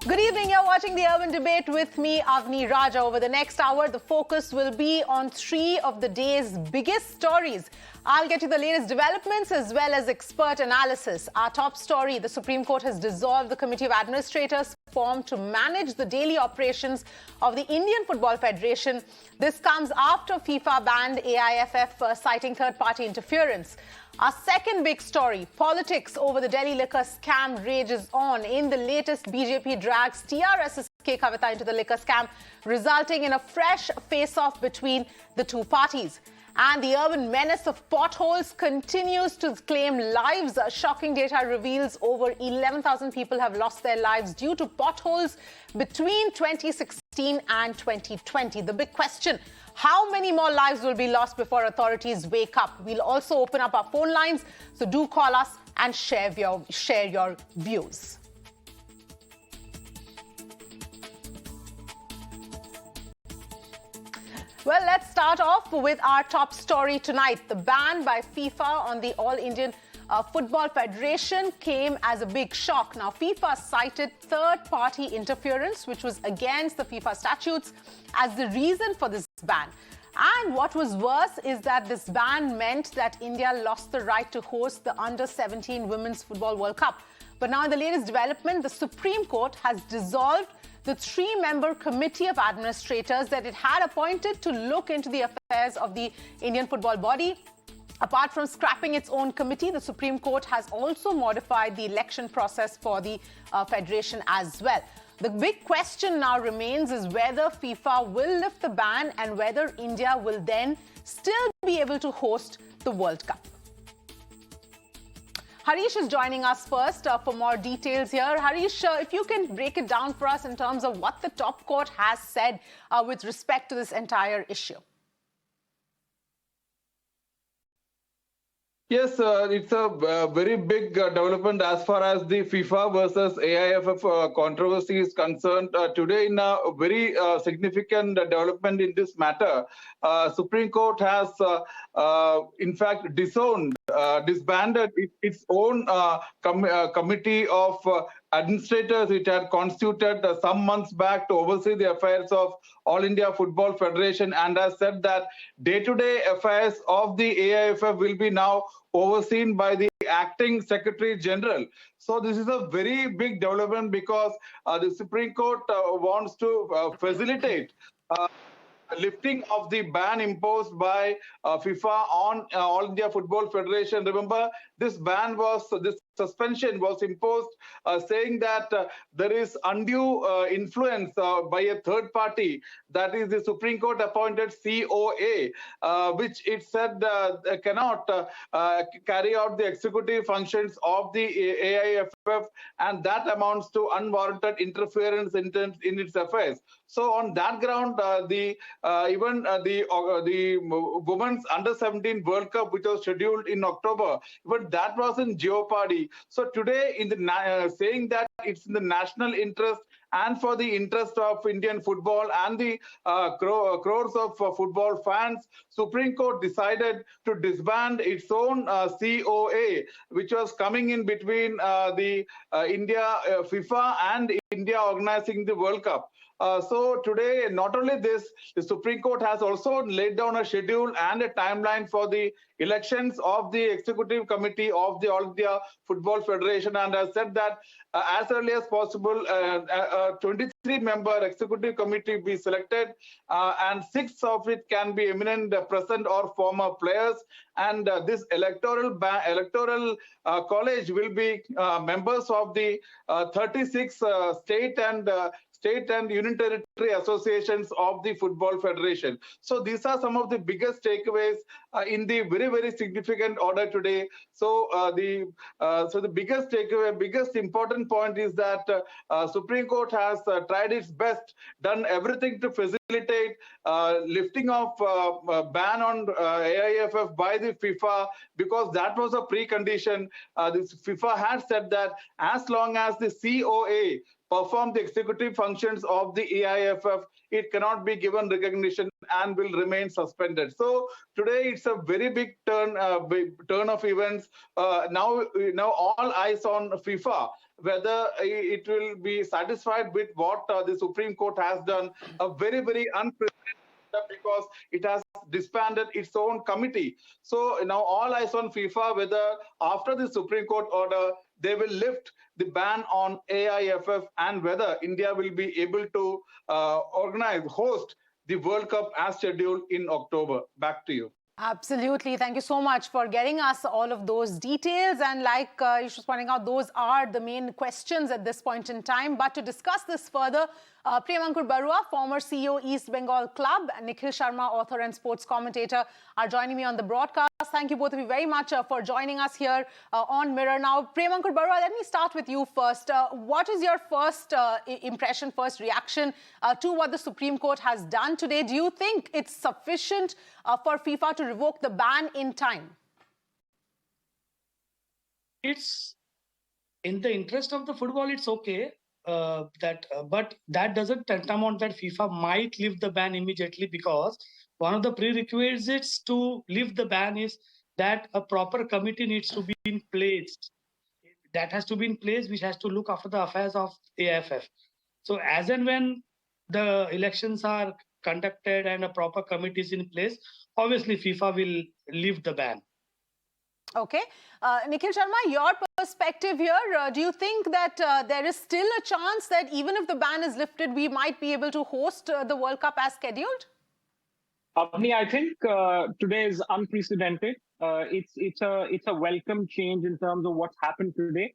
Good evening. You're watching the Urban Debate with me, Avni Raja. Over the next hour, the focus will be on three of the day's biggest stories. I'll get you the latest developments as well as expert analysis. Our top story, the Supreme Court has dissolved the Committee of Administrators formed to manage the daily operations of the Indian Football Federation. This comes after FIFA banned AIFF citing third-party interference. Our second big story, politics over the Delhi liquor scam rages on. In the latest, BJP drags TRS's K. Kavita into the liquor scam, resulting in a fresh face-off between the two parties. And the urban menace of potholes continues to claim lives. Shocking data reveals over 11,000 people have lost their lives due to potholes between 2016 and 2020. The big question, how many more lives will be lost before authorities wake up? We'll also open up our phone lines, so do call us and share your views. Well, let's start off with our top story tonight. The ban by FIFA on the All Indian Football Federation came as a big shock. Now, FIFA cited third-party interference, which was against the FIFA statutes, as the reason for this ban. And what was worse is that this ban meant that India lost the right to host the Under-17 Women's Football World Cup. But now, in the latest development, the Supreme Court has dissolved the three-member committee of administrators that it had appointed to look into the affairs of the Indian football body. Apart from scrapping its own committee, the Supreme Court has also modified the election process for the federation as well. The big question now remains is whether FIFA will lift the ban and whether India will then still be able to host the World Cup. Harish is joining us first for more details here. Harish, if you can break it down for us in terms of what the top court has said with respect to this entire issue. Yes, it's a very big development as far as the FIFA versus AIFF controversy is concerned. Today, in a very significant development in this matter, Supreme Court has, in fact, disbanded its own committee of administrators it had constituted some months back to oversee the affairs of All India Football Federation, and has said that day-to-day affairs of the AIFF will be now overseen by the acting Secretary General. So this is a very big development because the Supreme Court wants to facilitate lifting of the ban imposed by FIFA on All India Football Federation. Remember, this suspension was imposed saying that there is undue influence by a third party, that is the Supreme Court appointed CoA, which it said cannot carry out the executive functions of the AIFF, and that amounts to unwarranted interference in its affairs. So on that ground, the Women's Under-17 World Cup, which was scheduled in October, even that was in jeopardy. So today, in the saying that it's in the national interest and for the interest of Indian football and the crores of football fans, Supreme Court decided to disband its own CoA, which was coming in between the FIFA and India organizing the World Cup. So today, not only this, the Supreme Court has also laid down a schedule and a timeline for the elections of the Executive Committee of the All India Football Federation, and has said that as early as possible, a 23-member Executive Committee be selected, and 6 of it can be eminent present or former players. And this electoral college will be members of the 36 state and union territory associations of the Football Federation. So these are some of the biggest takeaways in the very, very significant order today. So the biggest takeaway, biggest important point is that Supreme Court has tried its best, done everything to facilitate lifting of ban on AIFF by the FIFA, because that was a precondition. The FIFA had said that as long as the CoA perform the executive functions of the AIFF, it cannot be given recognition and will remain suspended. So today it's a very big turn of events. Now all eyes on FIFA, whether it will be satisfied with what the Supreme Court has done. A very, very unprecedented, because it has disbanded its own committee. So now all eyes on FIFA, whether after the Supreme Court order, they will lift the ban on AIFF, and whether India will be able to host the World Cup as scheduled in October. Back to you. Absolutely. Thank you so much for getting us all of those details. And like you was pointing out, those are the main questions at this point in time. But to discuss this further, Premankar Barua, former CEO, East Bengal Club, and Nikhil Sharma, author and sports commentator, are joining me on the broadcast. Thank you both of you very much for joining us here on Mirror. Now, Premankar Barua, let me start with you first. What is your first impression, first reaction to what the Supreme Court has done today? Do you think it's sufficient for FIFA to revoke the ban in time? It's in the interest of the football, it's okay. But that doesn't tantamount that FIFA might lift the ban immediately, because one of the prerequisites to lift the ban is that a proper committee needs to be in place. That has to be in place, which has to look after the affairs of AIFF. So as and when the elections are conducted and a proper committee is in place, obviously FIFA will lift the ban. Okay. Nikhil Sharma, your perspective here, do you think that there is still a chance that even if the ban is lifted, we might be able to host the World Cup as scheduled? Avni, I think today is unprecedented. It's a welcome change in terms of what's happened today.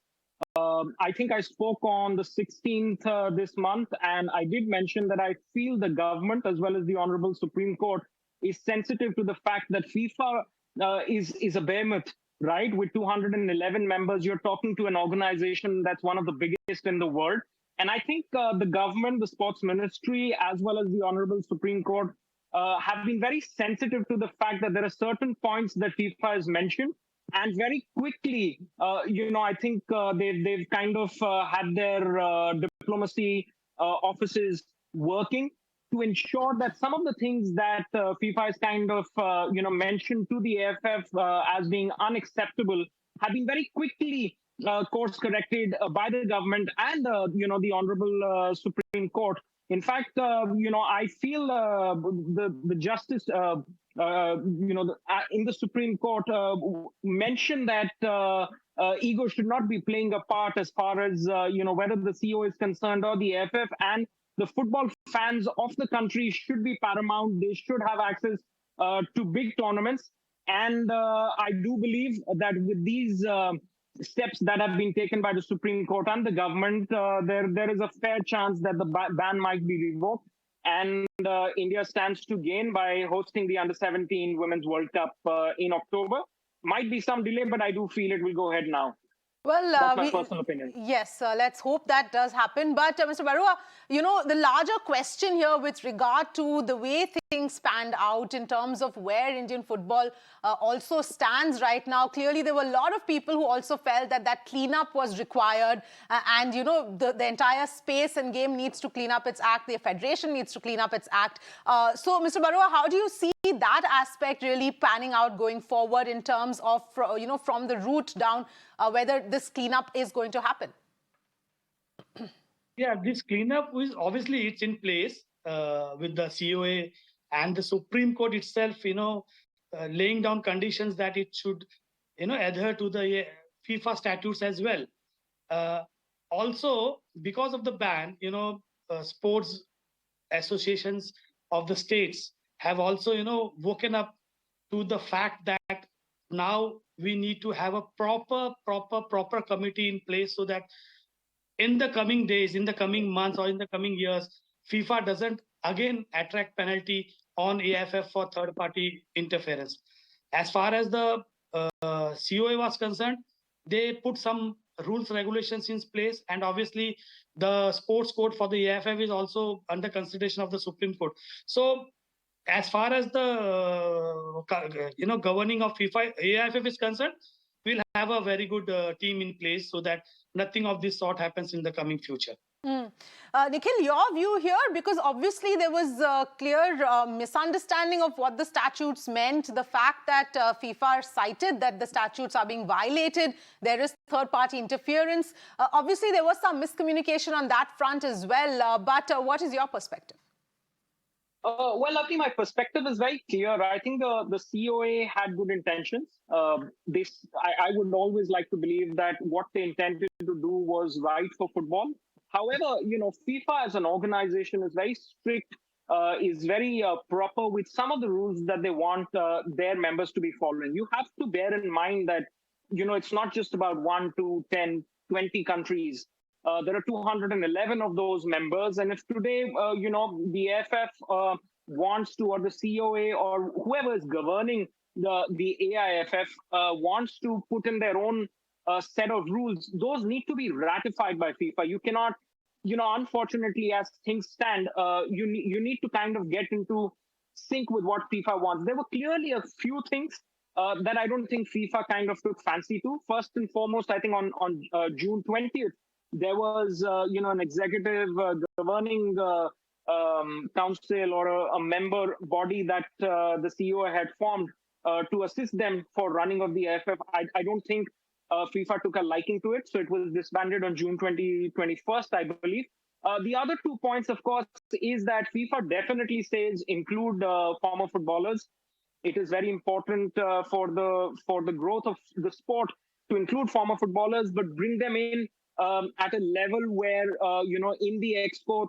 I think I spoke on the 16th this month, and I did mention that I feel the government as well as the Honorable Supreme Court is sensitive to the fact that FIFA is a behemoth, right? With 211 members, you're talking to an organization that's one of the biggest in the world. And I think the government, the sports ministry, as well as the Honorable Supreme Court have been very sensitive to the fact that there are certain points that FIFA has mentioned. And very quickly, I think they've kind of had their diplomacy offices working to ensure that some of the things that FIFA has kind of, mentioned to the AIFF as being unacceptable have been very quickly course corrected by the government and, the Honorable Supreme Court. In fact, I feel the justice, in the Supreme Court mentioned that ego should not be playing a part as far as, whether the CoA is concerned or the AIFF, and the football fans of the country should be paramount. They should have access to big tournaments. And I do believe that with these steps that have been taken by the Supreme Court and the government, there is a fair chance that the ban might be revoked. And India stands to gain by hosting the Under-17 Women's World Cup in October. Might be some delay, but I do feel it will go ahead now. Well, that's my personal opinion. Yes, let's hope that does happen. But Mr. Barua, the larger question here with regard to the way things panned out in terms of where Indian football also stands right now. Clearly, there were a lot of people who also felt that cleanup was required. And, the entire space and game needs to clean up its act. The federation needs to clean up its act. So, Mr. Barua, how do you see that aspect really panning out going forward in terms of, from the root down, whether this cleanup is going to happen? Yeah, this cleanup is obviously it's in place with the CoA and the Supreme Court itself, laying down conditions that it should, adhere to the FIFA statutes as well. Also, because of the ban, sports associations of the states have also, woken up to the fact that now we need to have a proper committee in place so that in the coming days, in the coming months, or in the coming years, FIFA doesn't again attract penalty on AIFF for third-party interference. As far as the CoA was concerned, they put some rules, regulations in place, and obviously the sports code for the AIFF is also under consideration of the Supreme Court. So, as far as the governing of FIFA AIFF is concerned, we'll have a very good team in place so that nothing of this sort happens in the coming future. Nikhil, your view here, because obviously there was a clear misunderstanding of what the statutes meant, the fact that FIFA cited that the statutes are being violated, there is third-party interference. Obviously, there was some miscommunication on that front as well, but what is your perspective? Well, I think my perspective is very clear. I think the CoA had good intentions. I would always like to believe that what they intended to do was right for football. However, FIFA as an organization is very strict, is very proper with some of the rules that they want their members to be following. You have to bear in mind that, it's not just about 1, 2, 10, 20 countries. There are 211 of those members. And if today, the AIFF wants to, or the CoA, or whoever is governing the AIFF wants to put in their own set of rules, those need to be ratified by FIFA. You cannot, unfortunately, as things stand, you need to kind of get into sync with what FIFA wants. There were clearly a few things that I don't think FIFA kind of took fancy to. First and foremost, I think on June 20th, there was, an executive governing council or a member body that the CoA had formed to assist them for running of the AIFF. I don't think FIFA took a liking to it, so it was disbanded on June 21st, I believe. The other 2 points, of course, is that FIFA definitely says include former footballers. It is very important for the growth of the sport to include former footballers, but bring them in at a level where, in the expo,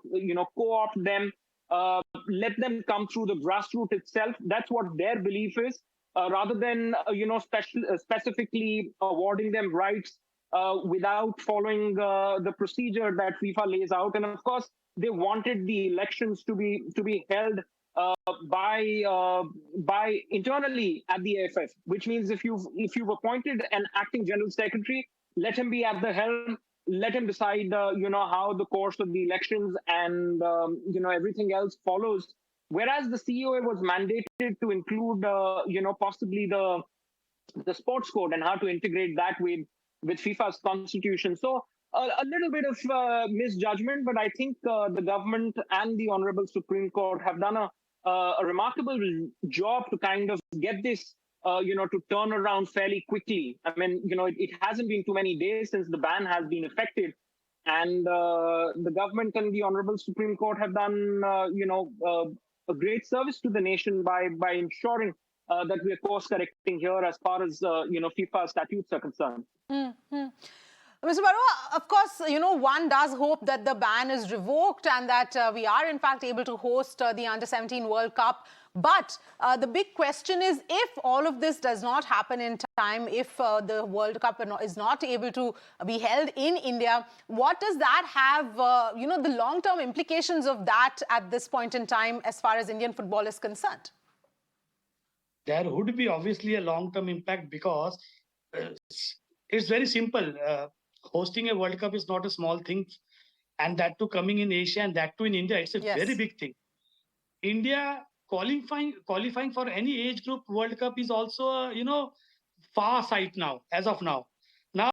co-opt them, let them come through the grassroots itself. That's what their belief is, rather than, specifically awarding them rights without following the procedure that FIFA lays out. And of course, they wanted the elections to be held by internally at the AIFF, which means if you've appointed an acting general secretary, let him be at the helm. Let him decide, how the course of the elections and, everything else follows. Whereas the CoA was mandated to include, possibly the sports code and how to integrate that with FIFA's constitution. So a little bit of misjudgment, but I think the government and the Honorable Supreme Court have done a remarkable job to kind of get this to turn around fairly quickly. I mean, it hasn't been too many days since the ban has been effective. And the government and the Honorable Supreme Court have done, a great service to the nation by ensuring that we are course correcting here as far as, FIFA statutes are concerned. Mm-hmm. Mr. Barua, of course, one does hope that the ban is revoked and that we are, in fact, able to host the Under-17 World Cup. But the big question is, if all of this does not happen in time, if the World Cup is not able to be held in India, what does that have, the long-term implications of that at this point in time as far as Indian football is concerned? There would be obviously a long-term impact because it's very simple. Hosting a World Cup is not a small thing, and that too coming in Asia and that too in India, it's a very big thing. India qualifying for any age group World Cup is also a far sight now, as of now. Now,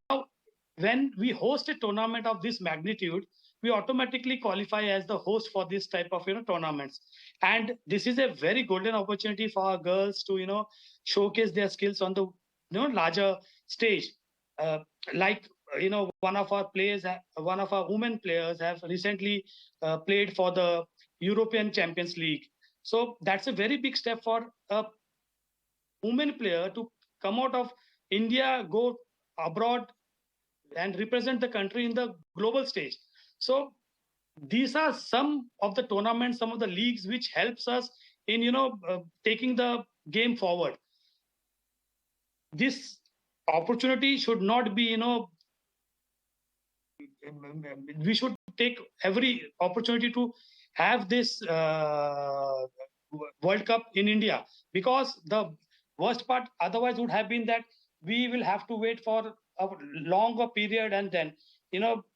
when we host a tournament of this magnitude, we automatically qualify as the host for this type of tournaments, and this is a very golden opportunity for our girls to showcase their skills on the larger stage. Like one of our women players have recently played for the European Champions League. So that's a very big step for a women player to come out of India, go abroad and represent the country in the global stage. So these are some of the tournaments, some of the leagues which helps us in taking the game forward. This opportunity should not be we should take every opportunity to have this World Cup in India, because the worst part otherwise would have been that we will have to wait for a longer period, and then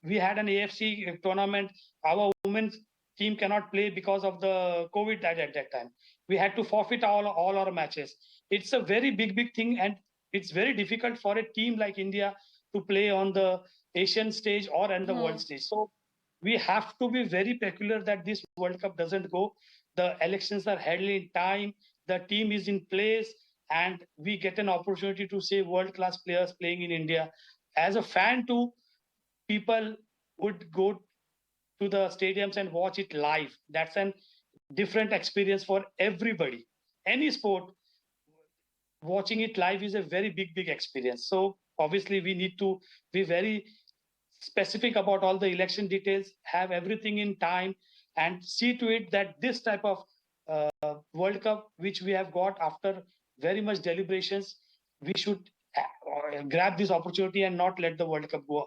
we had an AFC tournament. Our women's team cannot play because of the COVID at that time. We had to forfeit all our matches. It's a very big thing, and it's very difficult for a team like India to play on the Asian stage or on the world stage. So we have to be very peculiar that this World Cup doesn't go. The elections are held in time, the team is in place, and we get an opportunity to see world-class players playing in India. As a fan too, people would go to the stadiums and watch it live. That's a different experience for everybody. Any sport, watching it live is a very big experience. So obviously we need to be very specific about all the election details, have everything in time, and see to it that this type of World Cup, which we have got after very much deliberations, we should grab this opportunity and not let the World Cup go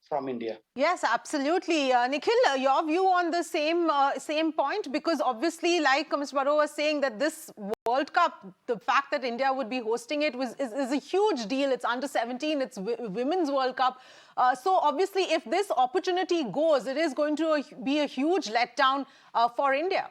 from India. Yes, absolutely. Nikhil, your view on the same point, because obviously, like Mr. Barrow was saying, that this World Cup, the fact that India would be hosting it is a huge deal. It's under 17, it's Women's World Cup. So obviously, if this opportunity goes, it is going to be a huge letdown for India.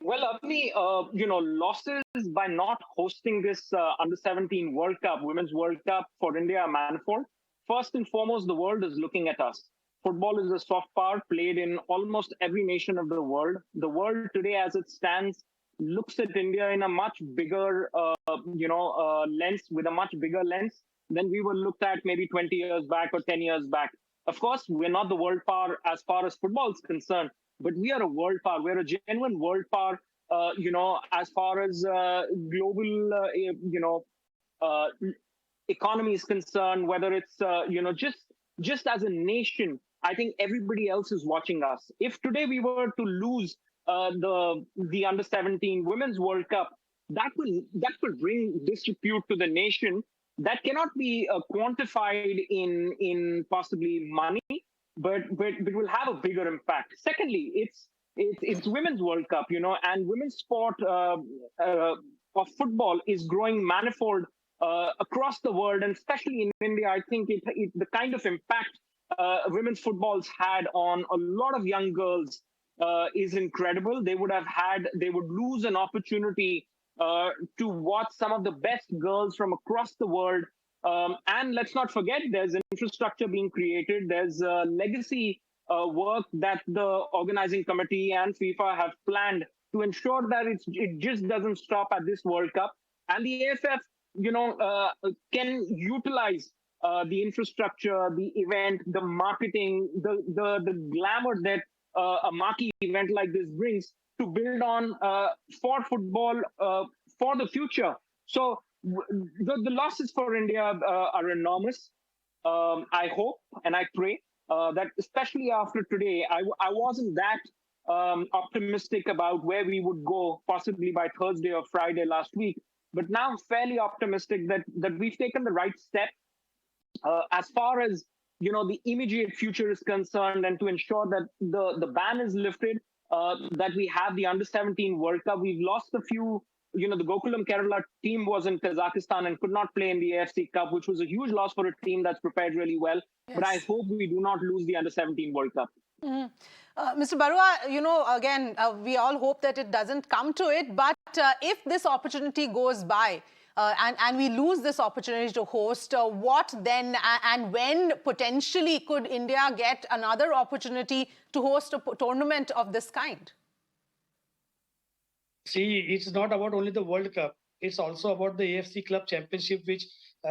Well, Avni, losses by not hosting this under 17 World Cup, Women's World Cup for India are manifold. First and foremost, the world is looking at us. Football is a soft power played in almost every nation of the world. The world today, as it stands, looks at India in a much bigger, lens, with a much bigger lens than we were looked at maybe 20 years back or 10 years back. Of course, we're not the world power as far as football is concerned, but we are a world power. We're a genuine world power, as far as global, economy is concerned, whether it's, just as a nation. I think everybody else is watching us. If today we were to lose the under 17 Women's World Cup, that will bring disrepute to the nation that cannot be quantified in possibly money, but it will have a bigger impact. Secondly, it's Women's World Cup, and women's sport of football is growing manifold across the world, and especially in India. I think the kind of impact women's football's had on a lot of young girls is incredible. They would lose an opportunity to watch some of the best girls from across the world. And let's not forget, there's infrastructure being created. There's legacy work that the organizing committee and FIFA have planned to ensure that it just doesn't stop at this World Cup. And the AIFF, can utilize the infrastructure, the event, the marketing, the glamour that a marquee event like this brings to build on for football for the future. So the losses for India are enormous. I hope and I pray that, especially after today, I wasn't that optimistic about where we would go possibly by Thursday or Friday last week. But now I'm fairly optimistic that we've taken the right step as far as the immediate future is concerned, and to ensure that the ban is lifted, that we have the under 17 World Cup. We've lost a few. The Gokulam Kerala team was in Kazakhstan and could not play in the AFC Cup, which was a huge loss for a team that's prepared really well. Yes. But I hope we do not lose the under 17 World Cup. Mm-hmm. Mr. Barua, again, we all hope that it doesn't come to it. But if this opportunity goes by and we lose this opportunity to host, what then and when potentially could India get another opportunity to host a tournament of this kind? See, it's not about only the World Cup. It's also about the AFC Club Championship, which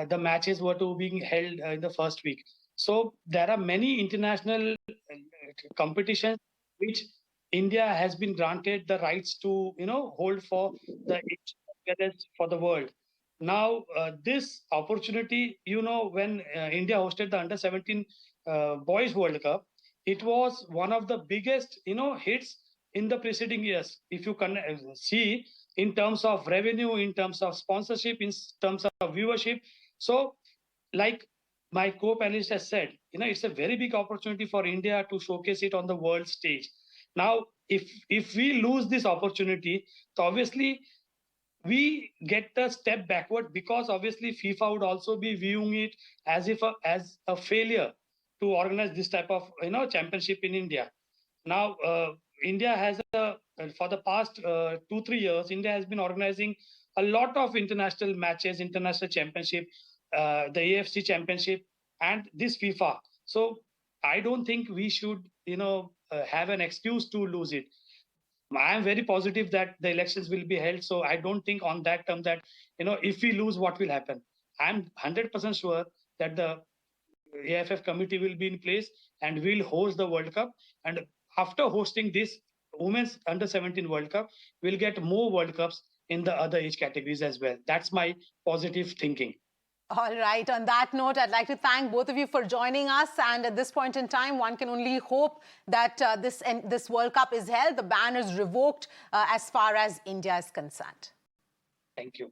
the matches were to being held in the first week. So there are many international competitions which India has been granted the rights to, hold for the for the world. Now, this opportunity, when India hosted the Under 17 Boys World Cup, it was one of the biggest, hits in the preceding years. If you can see in terms of revenue, in terms of sponsorship, in terms of viewership. So, like my co-panelist has said, it's a very big opportunity for India to showcase it on the world stage. Now, if we lose this opportunity, so obviously we get a step backward, because obviously FIFA would also be viewing it as a failure to organize this type of championship in India. Now, India has for the past 2-3 years, India has been organizing a lot of international matches, international championship, the AFC championship, and this FIFA. So I don't think we should, have an excuse to lose it. I am very positive that the elections will be held. So I don't think on that term that, if we lose, what will happen? I'm 100% sure that the AIFF committee will be in place and will host the World Cup. And after hosting this Women's Under-17 World Cup, we'll get more World Cups in the other age categories as well. That's my positive thinking. All right. On that note, I'd like to thank both of you for joining us. And at this point in time, one can only hope that this World Cup is held. The ban is revoked as far as India is concerned. Thank you.